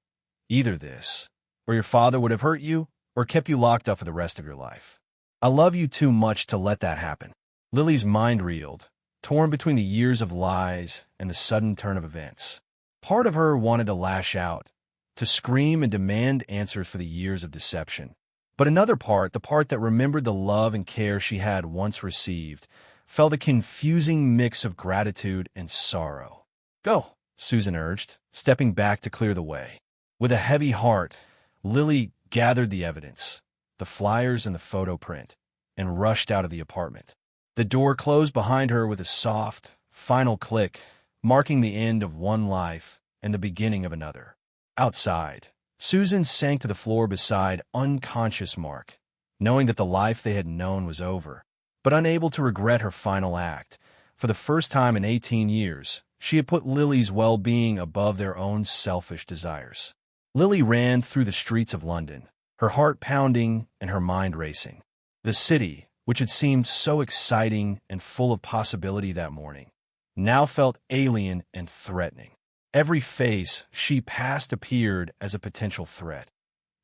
Either this, or your father would have hurt you, or kept you locked up for the rest of your life. I love you too much to let that happen." Lily's mind reeled, torn between the years of lies and the sudden turn of events. Part of her wanted to lash out, to scream and demand answers for the years of deception. But another part, the part that remembered the love and care she had once received, felt a confusing mix of gratitude and sorrow. "Go," Susan urged, stepping back to clear the way. With a heavy heart, Lily gathered the evidence, the flyers and the photo print, and rushed out of the apartment. The door closed behind her with a soft, final click, marking the end of one life and the beginning of another. Outside, Susan sank to the floor beside unconscious Mark, knowing that the life they had known was over, but unable to regret her final act. For the first time in 18 years, she had put Lily's well-being above their own selfish desires. Lily ran through the streets of London, her heart pounding and her mind racing. The city, which had seemed so exciting and full of possibility that morning, now felt alien and threatening. Every face she passed appeared as a potential threat.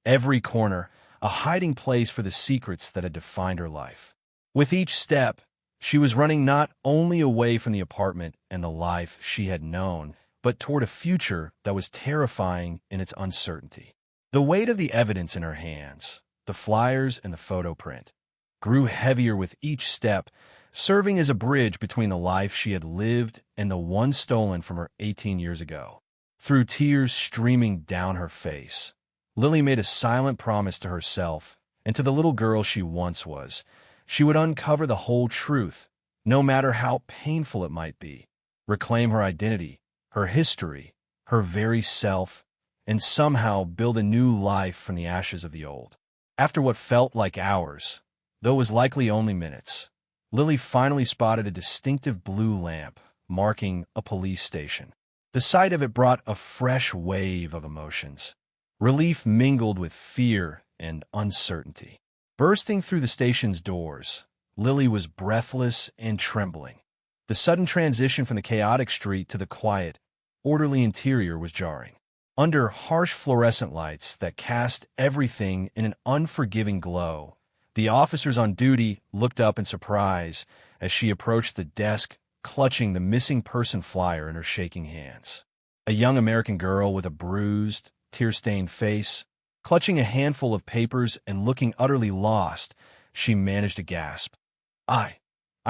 Every corner, a hiding place for the secrets that had defined her life. With each step, she was running not only away from the apartment and the life she had known, but toward a future that was terrifying in its uncertainty. The weight of the evidence in her hands, the flyers and the photo print, grew heavier with each step, serving as a bridge between the life she had lived and the one stolen from her 18 years ago. Through tears streaming down her face, Lily made a silent promise to herself and to the little girl she once was. She would uncover the whole truth, no matter how painful it might be, reclaim her identity, her history, her very self, and somehow build a new life from the ashes of the old. After what felt like hours, though it was likely only minutes, Lily finally spotted a distinctive blue lamp marking a police station. The sight of it brought a fresh wave of emotions. Relief mingled with fear and uncertainty. Bursting through the station's doors, Lily was breathless and trembling. The sudden transition from the chaotic street to the quiet, orderly interior was jarring. Under harsh fluorescent lights that cast everything in an unforgiving glow, the officers on duty looked up in surprise as she approached the desk, clutching the missing person flyer in her shaking hands. A young American girl with a bruised, tear-stained face, clutching a handful of papers and looking utterly lost, she managed to gasp, I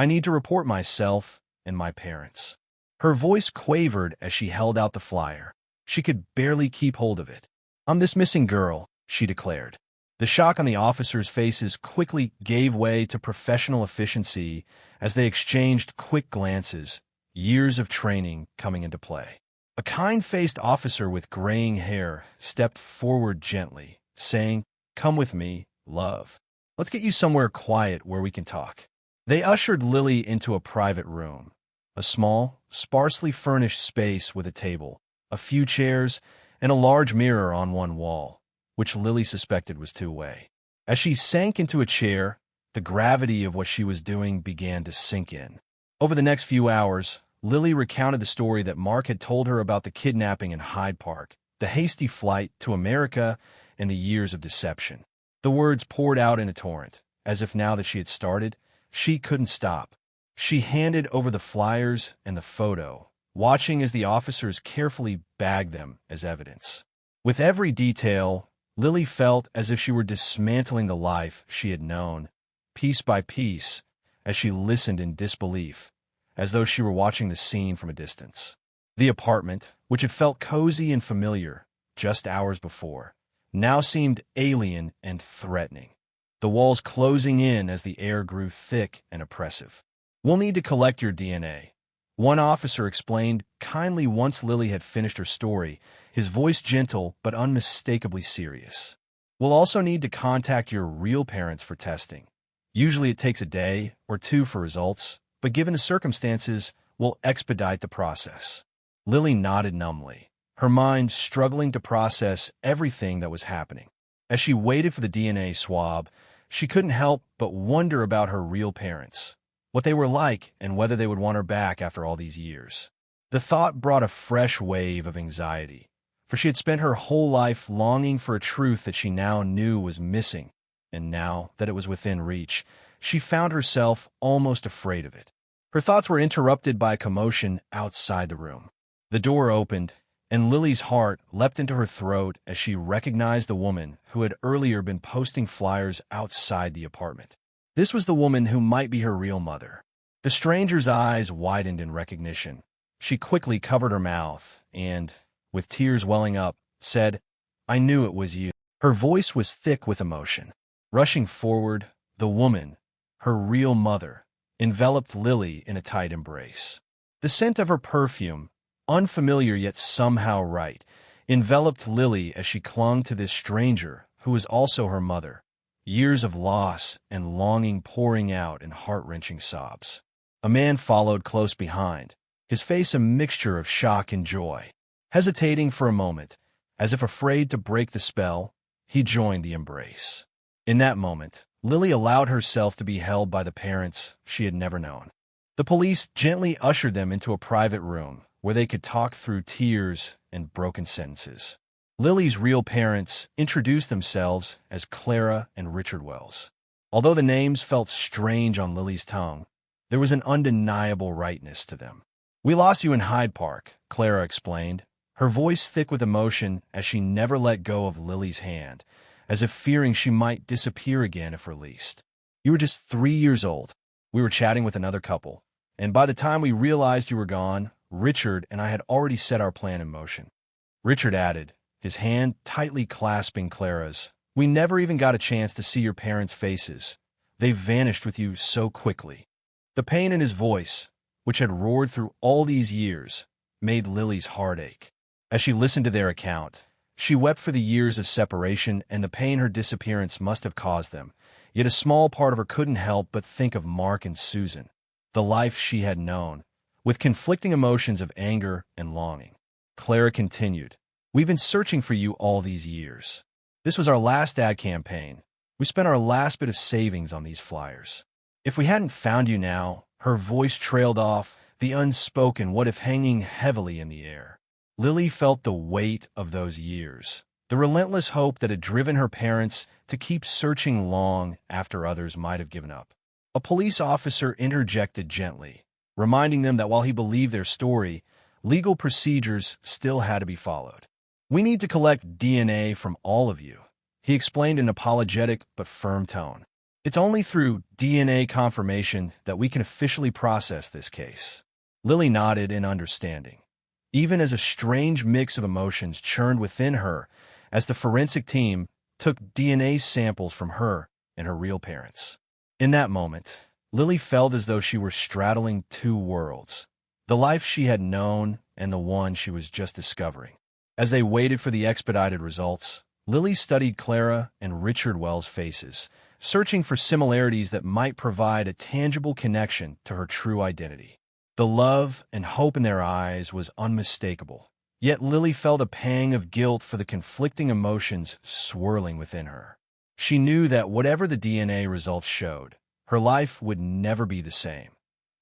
need to report myself and my parents." Her voice quavered as she held out the flyer. She could barely keep hold of it. "I'm this missing girl," she declared. The shock on the officers' faces quickly gave way to professional efficiency as they exchanged quick glances, years of training coming into play. A kind-faced officer with graying hair stepped forward gently, saying, "Come with me, love. Let's get you somewhere quiet where we can talk." They ushered Lily into a private room, a small, sparsely furnished space with a table, a few chairs, and a large mirror on one wall, which Lily suspected was two-way. As she sank into a chair, the gravity of what she was doing began to sink in. Over the next few hours, Lily recounted the story that Mark had told her about the kidnapping in Hyde Park, the hasty flight to America, and the years of deception. The words poured out in a torrent, as if now that she had started, she couldn't stop. She handed over the flyers and the photo, watching as the officers carefully bagged them as evidence. With every detail, Lily felt as if she were dismantling the life she had known, piece by piece, as she listened in disbelief, as though she were watching the scene from a distance. The apartment, which had felt cozy and familiar just hours before, now seemed alien and threatening, the walls closing in as the air grew thick and oppressive. "We'll need to collect your DNA," one officer explained kindly once Lily had finished her story, his voice gentle but unmistakably serious. "We'll also need to contact your real parents for testing. Usually it takes a day or two for results, but given the circumstances, we'll expedite the process." Lily nodded numbly, her mind struggling to process everything that was happening. As she waited for the DNA swab, she couldn't help but wonder about her real parents, what they were like, and whether they would want her back after all these years. The thought brought a fresh wave of anxiety, for she had spent her whole life longing for a truth that she now knew was missing, and now that it was within reach, she found herself almost afraid of it. Her thoughts were interrupted by a commotion outside the room. The door opened, and Lily's heart leapt into her throat as she recognized the woman who had earlier been posting flyers outside the apartment. This was the woman who might be her real mother. The stranger's eyes widened in recognition. She quickly covered her mouth and, with tears welling up, said, "I knew it was you." Her voice was thick with emotion. Rushing forward, the woman, her real mother, enveloped Lily in a tight embrace. The scent of her perfume, unfamiliar yet somehow right, enveloped Lily as she clung to this stranger who was also her mother, years of loss and longing pouring out in heart-wrenching sobs. A man followed close behind, his face a mixture of shock and joy. Hesitating for a moment, as if afraid to break the spell, he joined the embrace. In that moment, Lily allowed herself to be held by the parents she had never known. The police gently ushered them into a private room where they could talk through tears and broken sentences. Lily's real parents introduced themselves as Clara and Richard Wells. Although the names felt strange on Lily's tongue, there was an undeniable rightness to them. "We lost you in Hyde Park," Clara explained, her voice thick with emotion as she never let go of Lily's hand, as if fearing she might disappear again if released. "You were just 3 years old. We were chatting with another couple, and by the time we realized you were gone, Richard and I had already set our plan in motion." Richard added, his hand tightly clasping Clara's, "We never even got a chance to see your parents' faces. They vanished with you so quickly." The pain in his voice, which had roared through all these years, made Lily's heart ache. As she listened to their account, she wept for the years of separation and the pain her disappearance must have caused them, yet a small part of her couldn't help but think of Mark and Susan, the life she had known, with conflicting emotions of anger and longing. Clara continued, "We've been searching for you all these years. This was our last ad campaign. We spent our last bit of savings on these flyers. If we hadn't found you now," her voice trailed off, the unspoken what if hanging heavily in the air. Lily felt the weight of those years, the relentless hope that had driven her parents to keep searching long after others might have given up. A police officer interjected gently, reminding them that while he believed their story, legal procedures still had to be followed. "We need to collect DNA from all of you," he explained in an apologetic but firm tone. "It's only through DNA confirmation that we can officially process this case." Lily nodded in understanding, even as a strange mix of emotions churned within her as the forensic team took DNA samples from her and her real parents. In that moment, Lily felt as though she were straddling two worlds, the life she had known and the one she was just discovering. As they waited for the expedited results, Lily studied Clara and Richard Wells' faces, searching for similarities that might provide a tangible connection to her true identity. The love and hope in their eyes was unmistakable, yet Lily felt a pang of guilt for the conflicting emotions swirling within her. She knew that whatever the DNA results showed, her life would never be the same.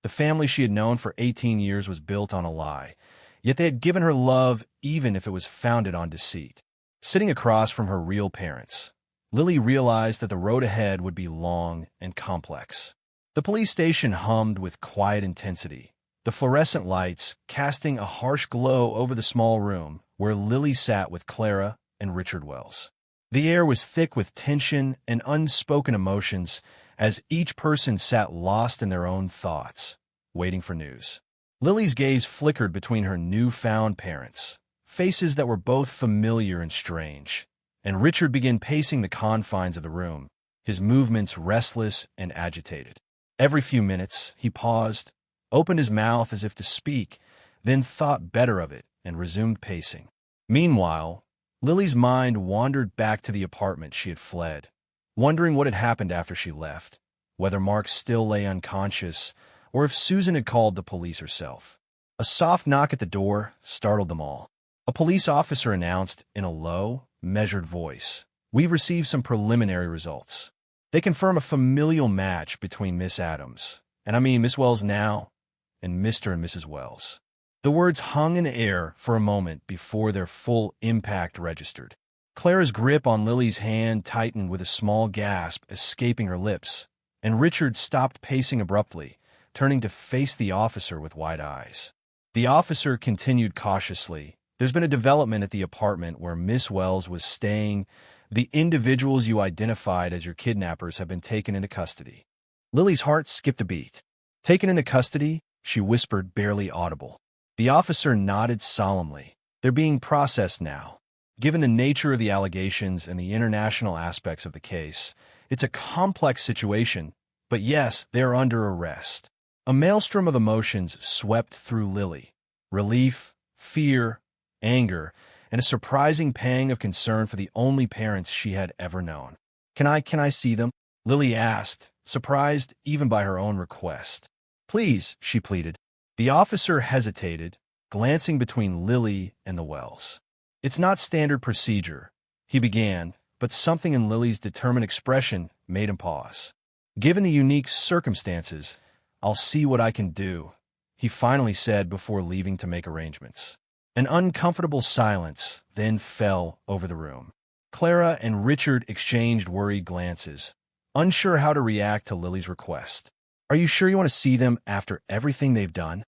The family she had known for 18 years was built on a lie, yet they had given her love even if it was founded on deceit. Sitting across from her real parents, Lily realized that the road ahead would be long and complex. The police station hummed with quiet intensity, the fluorescent lights casting a harsh glow over the small room where Lily sat with Clara and Richard Wells. The air was thick with tension and unspoken emotions as each person sat lost in their own thoughts, waiting for news. Lily's gaze flickered between her newfound parents, faces that were both familiar and strange, and Richard began pacing the confines of the room, his movements restless and agitated. Every few minutes, he paused, opened his mouth as if to speak, then thought better of it and resumed pacing. Meanwhile, Lily's mind wandered back to the apartment she had fled, wondering what had happened after she left, whether Mark still lay unconscious or if Susan had called the police herself. A soft knock at the door startled them all. A police officer announced in a low, measured voice, "We've received some preliminary results. They confirm a familial match between Miss Adams, and I mean Miss Wells now, and Mr. and Mrs. Wells." The words hung in air for a moment before their full impact registered. Clara's grip on Lily's hand tightened with a small gasp escaping her lips, and Richard stopped pacing abruptly, turning to face the officer with wide eyes. The officer continued cautiously, "There's been a development at the apartment where Miss Wells was staying. The individuals you identified as your kidnappers have been taken into custody." Lily's heart skipped a beat. "Taken into custody?" she whispered, barely audible. The officer nodded solemnly. "They're being processed now. Given the nature of the allegations and the international aspects of the case, it's a complex situation, but yes, they're under arrest." A maelstrom of emotions swept through Lily. Relief, fear, anger, and a surprising pang of concern for the only parents she had ever known. Can I see them?" Lily asked, surprised even by her own request. "Please," she pleaded. The officer hesitated, glancing between Lily and the Wells. "It's not standard procedure," he began, but something in Lily's determined expression made him pause. "Given the unique circumstances, I'll see what I can do," he finally said before leaving to make arrangements. An uncomfortable silence then fell over the room. Clara and Richard exchanged worried glances, unsure how to react to Lily's request. "Are you sure you want to see them after everything they've done?"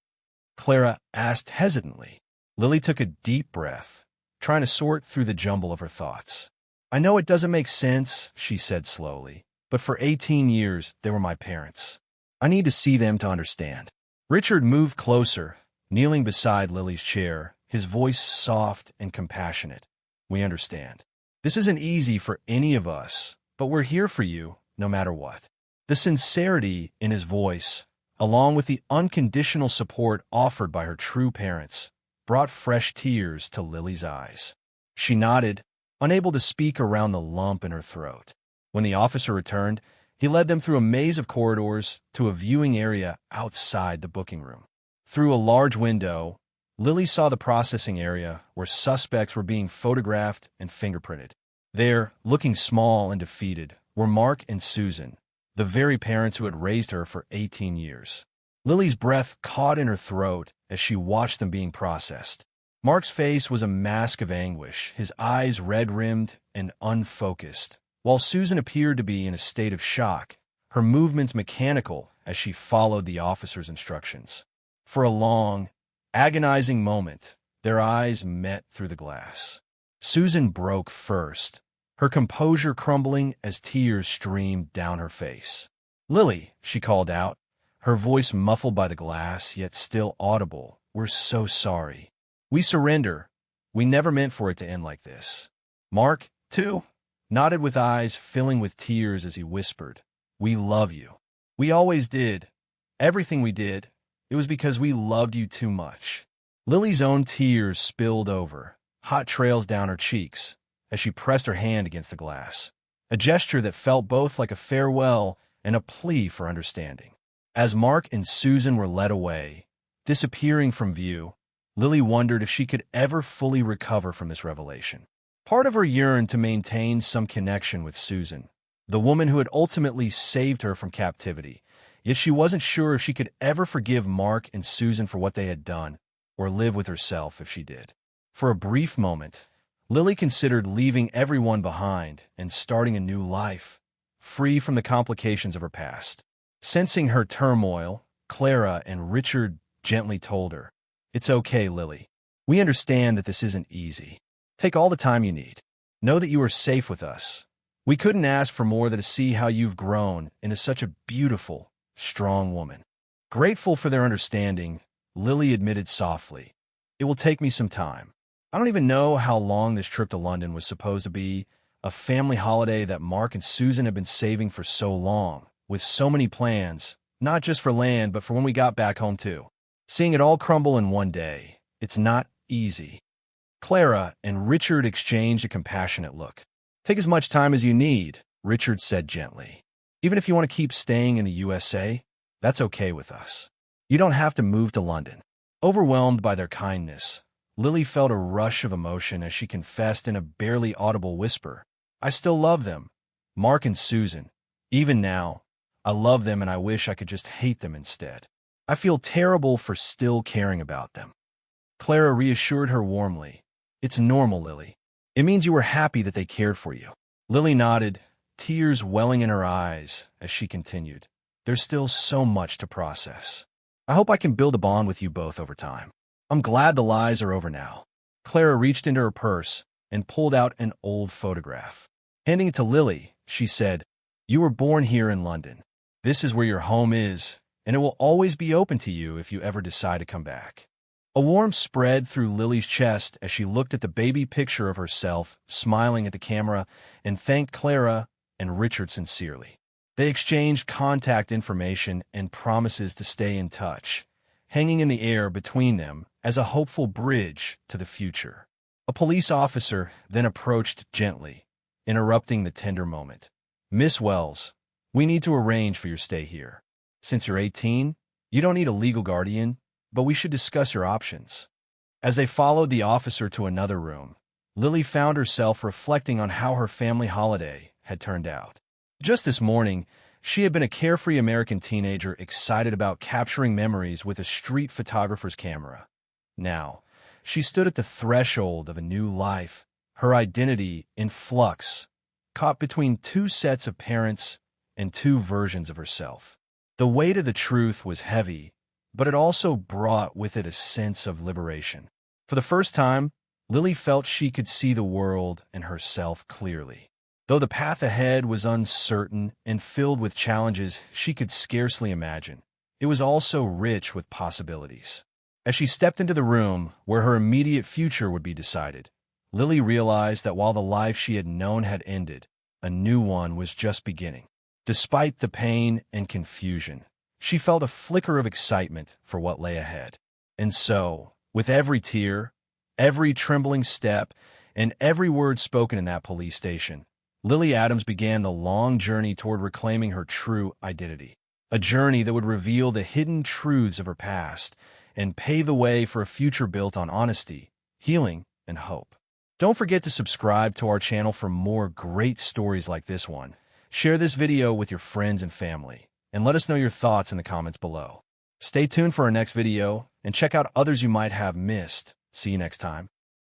Clara asked hesitantly. Lily took a deep breath, trying to sort through the jumble of her thoughts. "I know it doesn't make sense," she said slowly, "but for 18 years they were my parents. I need to see them to understand." Richard moved closer, kneeling beside Lily's chair, his voice soft and compassionate. "We understand. This isn't easy for any of us, but we're here for you, no matter what." The sincerity in his voice, along with the unconditional support offered by her true parents, brought fresh tears to Lily's eyes. She nodded, unable to speak around the lump in her throat. When the officer returned, he led them through a maze of corridors to a viewing area outside the booking room. Through a large window, Lily saw the processing area where suspects were being photographed and fingerprinted. There, looking small and defeated, were Mark and Susan, the very parents who had raised her for 18 years. Lily's breath caught in her throat as she watched them being processed. Mark's face was a mask of anguish, his eyes red-rimmed and unfocused, while Susan appeared to be in a state of shock, her movements mechanical as she followed the officer's instructions. For a long, agonizing moment, their eyes met through the glass. Susan broke first, her composure crumbling as tears streamed down her face. "Lily," she called out, her voice muffled by the glass, yet still audible, "we're so sorry. We surrender. We never meant for it to end like this." Mark, too, nodded with eyes filling with tears as he whispered, "We love you. We always did. Everything we did, it was because we loved you too much." Lily's own tears spilled over, hot trails down her cheeks, as she pressed her hand against the glass, a gesture that felt both like a farewell and a plea for understanding. As Mark and Susan were led away, disappearing from view, Lily wondered if she could ever fully recover from this revelation. Part of her yearned to maintain some connection with Susan, the woman who had ultimately saved her from captivity, yet she wasn't sure if she could ever forgive Mark and Susan for what they had done, or live with herself if she did. For a brief moment, Lily considered leaving everyone behind and starting a new life, free from the complications of her past. Sensing her turmoil, Clara and Richard gently told her, "It's okay, Lily. We understand that this isn't easy. Take all the time you need." Know that you are safe with us. We couldn't ask for more than to see how you've grown into such a beautiful, strong woman." Grateful for their understanding, Lily admitted softly, "It will take me some time. I don't even know how long this trip to London was supposed to be, a family holiday that Mark and Susan have been saving for so long, with so many plans, not just for land, but for when we got back home too. Seeing it all crumble in one day, it's not easy." Clara and Richard exchanged a compassionate look. "Take as much time as you need," Richard said gently. "Even if you want to keep staying in the USA, that's okay with us. You don't have to move to London." Overwhelmed by their kindness, Lily felt a rush of emotion as she confessed in a barely audible whisper, "I still love them, Mark and Susan. Even now, I love them and I wish I could just hate them instead. I feel terrible for still caring about them." Clara reassured her warmly, "It's normal, Lily. It means you were happy that they cared for you." Lily nodded, tears welling in her eyes as she continued, "There's still so much to process. I hope I can build a bond with you both over time. I'm glad the lies are over now." Clara reached into her purse and pulled out an old photograph. Handing it to Lily, she said, "You were born here in London. This is where your home is, and it will always be open to you if you ever decide to come back." A warmth spread through Lily's chest as she looked at the baby picture of herself, smiling at the camera, and thanked Clara and Richard sincerely. They exchanged contact information and promises to stay in touch, hanging in the air between them as a hopeful bridge to the future. A police officer then approached gently, interrupting the tender moment. "Miss Wells, we need to arrange for your stay here. Since you're 18, you don't need a legal guardian, but we should discuss your options." As they followed the officer to another room, Lily found herself reflecting on how her family holiday had turned out. Just this morning, she had been a carefree American teenager excited about capturing memories with a street photographer's camera. Now, she stood at the threshold of a new life, her identity in flux, caught between two sets of parents and two versions of herself. The weight of the truth was heavy, but it also brought with it a sense of liberation. For the first time, Lily felt she could see the world and herself clearly. Though the path ahead was uncertain and filled with challenges she could scarcely imagine, it was also rich with possibilities. As she stepped into the room where her immediate future would be decided, Lily realized that while the life she had known had ended, a new one was just beginning. Despite the pain and confusion, she felt a flicker of excitement for what lay ahead. And so, with every tear, every trembling step, and every word spoken in that police station, Lily Adams began the long journey toward reclaiming her true identity. A journey that would reveal the hidden truths of her past and pave the way for a future built on honesty, healing, and hope. Don't forget to subscribe to our channel for more great stories like this one. Share this video with your friends and family, and let us know your thoughts in the comments below. Stay tuned for our next video, and check out others you might have missed. See you next time.